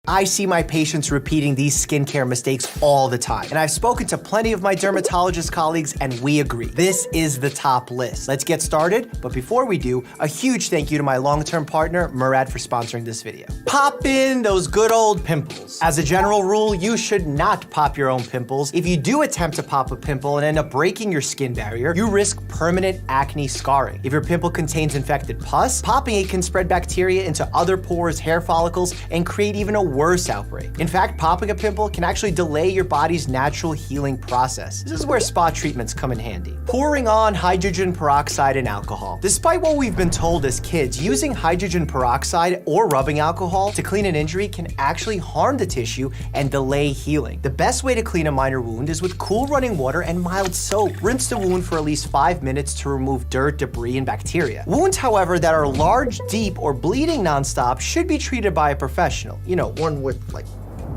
I see my patients repeating these skincare mistakes all the time, and I've spoken to plenty of my dermatologist colleagues, and we agree. This is the top list. Let's get started, but before we do, a huge thank you to my long-term partner, Murad, for sponsoring this video. Pop in those good old pimples. As a general rule, you should not pop your own pimples. If you do attempt to pop a pimple and end up breaking your skin barrier, you risk permanent acne scarring. If your pimple contains infected pus, popping it can spread bacteria into other pores, hair follicles, and create even a worse outbreak. In fact, popping a pimple can actually delay your body's natural healing process. This is where spot treatments come in handy. Pouring on hydrogen peroxide and alcohol. Despite what we've been told as kids, using hydrogen peroxide or rubbing alcohol to clean an injury can actually harm the tissue and delay healing. The best way to clean a minor wound is with cool running water and mild soap. Rinse the wound for at least 5 minutes to remove dirt, debris, and bacteria. Wounds, however, that are large, deep, or bleeding nonstop should be treated by a professional. You know, one with like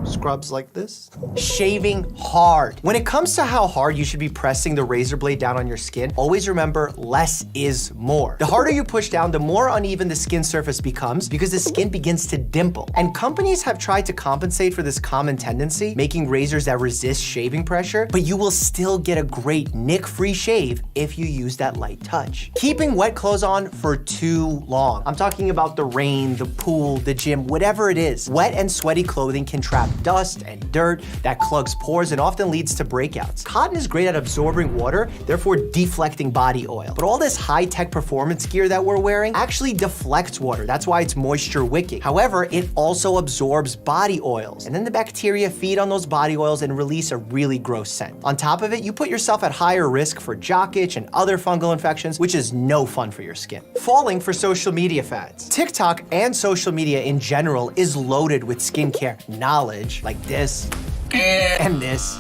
scrubs like this. Shaving hard. When it comes to how hard you should be pressing the razor blade down on your skin, always remember less is more. The harder you push down, the more uneven the skin surface becomes because the skin begins to dimple. And companies have tried to compensate for this common tendency, making razors that resist shaving pressure, but you will still get a great nick-free shave if you use that light touch. Keeping wet clothes on for too long. I'm talking about the rain, the pool, the gym, whatever it is. Wet and sweaty clothing can trap dust and dirt that clogs pores and often leads to breakouts. Cotton is great at absorbing water, therefore deflecting body oil. But all this high-tech performance gear that we're wearing actually deflects water. That's why it's moisture wicking. However, it also absorbs body oils. And then the bacteria feed on those body oils and release a really gross scent. On top of it, you put yourself at higher risk for jock itch and other fungal infections, which is no fun for your skin. Falling for social media fads. TikTok and social media in general is loaded with skincare knowledge like this, and this,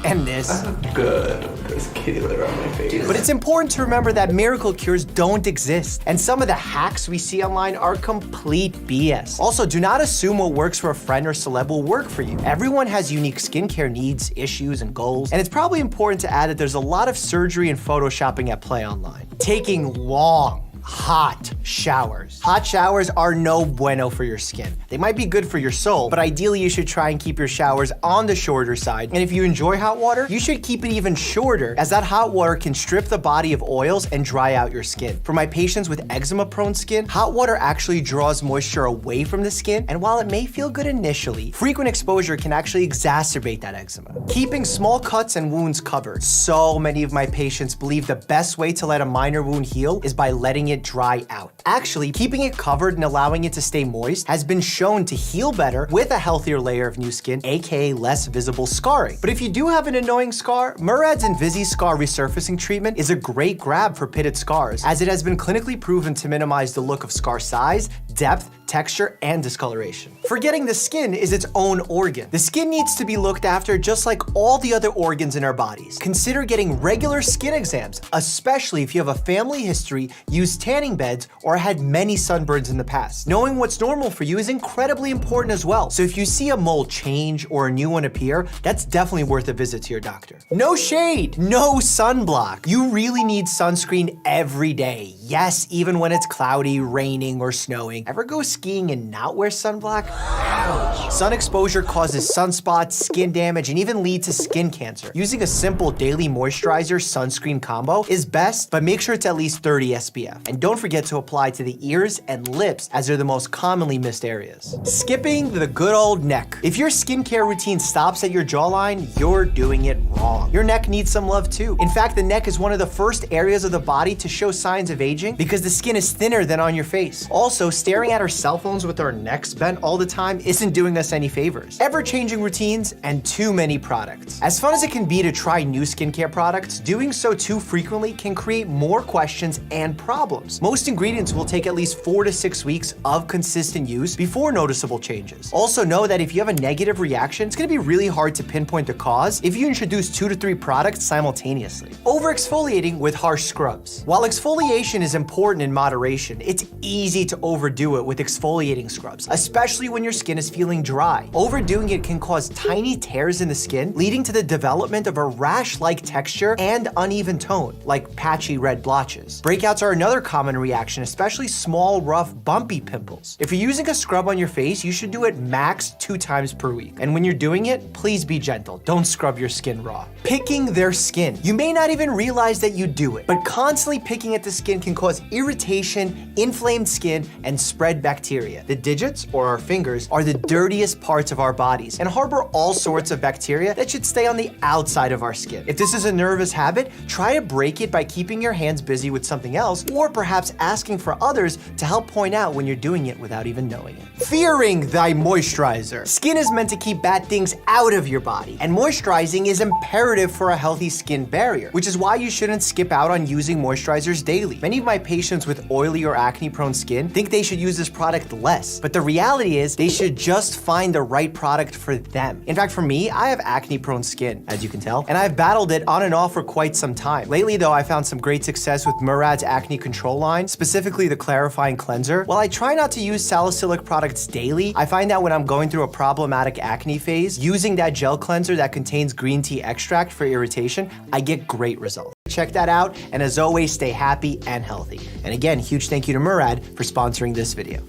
and this. Good. There's kitty litter on my face. But it's important to remember that miracle cures don't exist, and some of the hacks we see online are complete BS. Also, do not assume what works for a friend or celeb will work for you. Everyone has unique skincare needs, issues, and goals, and it's probably important to add that there's a lot of surgery and photoshopping at play online. Taking long, hot showers. Hot showers are no bueno for your skin. They might be good for your soul, but ideally you should try and keep your showers on the shorter side. And if you enjoy hot water, you should keep it even shorter, as that hot water can strip the body of oils and dry out your skin. For my patients with eczema-prone skin, hot water actually draws moisture away from the skin, and while it may feel good initially, frequent exposure can actually exacerbate that eczema. Keeping small cuts and wounds covered. So many of my patients believe the best way to let a minor wound heal is by letting it dry out. Actually, keeping it covered and allowing it to stay moist has been shown to heal better with a healthier layer of new skin, aka less visible scarring. But if you do have an annoying scar, Murad's Invisi Scar Resurfacing Treatment is a great grab for pitted scars, as it has been clinically proven to minimize the look of scar size, depth, texture, and discoloration. Forgetting the skin is its own organ. The skin needs to be looked after just like all the other organs in our bodies. Consider getting regular skin exams, especially if you have a family history, used tanning beds, or had many sunburns in the past. Knowing what's normal for you is incredibly important as well. So if you see a mole change or a new one appear, that's definitely worth a visit to your doctor. No shade, no sunblock. You really need sunscreen every day. Yes, even when it's cloudy, raining, or snowing. Ever go skiing and not wear sunblock? Ouch. Sun exposure causes sunspots, skin damage, and even lead to skin cancer. Using a simple daily moisturizer sunscreen combo is best, but make sure it's at least 30 SPF. And don't forget to apply to the ears and lips, as they're the most commonly missed areas. Skipping the good old neck. If your skincare routine stops at your jawline, you're doing it wrong. Your neck needs some love too. In fact, the neck is one of the first areas of the body to show signs of aging because the skin is thinner than on your face. Also, staring at our cell phones with our necks bent all the time isn't doing us any favors. Ever-changing routines and too many products. As fun as it can be to try new skincare products, doing so too frequently can create more questions and problems. Most ingredients will take at least 4 to 6 weeks of consistent use before noticeable changes. Also know that if you have a negative reaction, it's gonna be really hard to pinpoint the cause if you introduce 2 to 3 products simultaneously. Over-exfoliating with harsh scrubs. While exfoliation is important in moderation. It's easy to overdo it with exfoliating scrubs, especially when your skin is feeling dry. Overdoing it can cause tiny tears in the skin, leading to the development of a rash-like texture and uneven tone, like patchy red blotches. Breakouts are another common reaction, especially small, rough, bumpy pimples. If you're using a scrub on your face, you should do it max 2 times per week. And when you're doing it, please be gentle. Don't scrub your skin raw. Picking their skin. You may not even realize that you do it, but constantly picking at the skin can cause irritation, inflamed skin, and spread bacteria. The digits, or our fingers, are the dirtiest parts of our bodies and harbor all sorts of bacteria that should stay on the outside of our skin. If this is a nervous habit, try to break it by keeping your hands busy with something else, or perhaps asking for others to help point out when you're doing it without even knowing it. Fearing thy moisturizer. Skin is meant to keep bad things out of your body, and moisturizing is imperative for a healthy skin barrier, which is why you shouldn't skip out on using moisturizers daily. Many of my patients with oily or acne-prone skin think they should use this product less, but the reality is they should just find the right product for them. In fact, for me, I have acne-prone skin, as you can tell, and I've battled it on and off for quite some time. Lately, though, I found some great success with Murad's acne control line, specifically the clarifying cleanser. While I try not to use salicylic products daily, I find that when I'm going through a problematic acne phase, using that gel cleanser that contains green tea extract for irritation, I get great results. Check that out, and as always, stay happy and healthy. And again, huge thank you to Murad for sponsoring this video.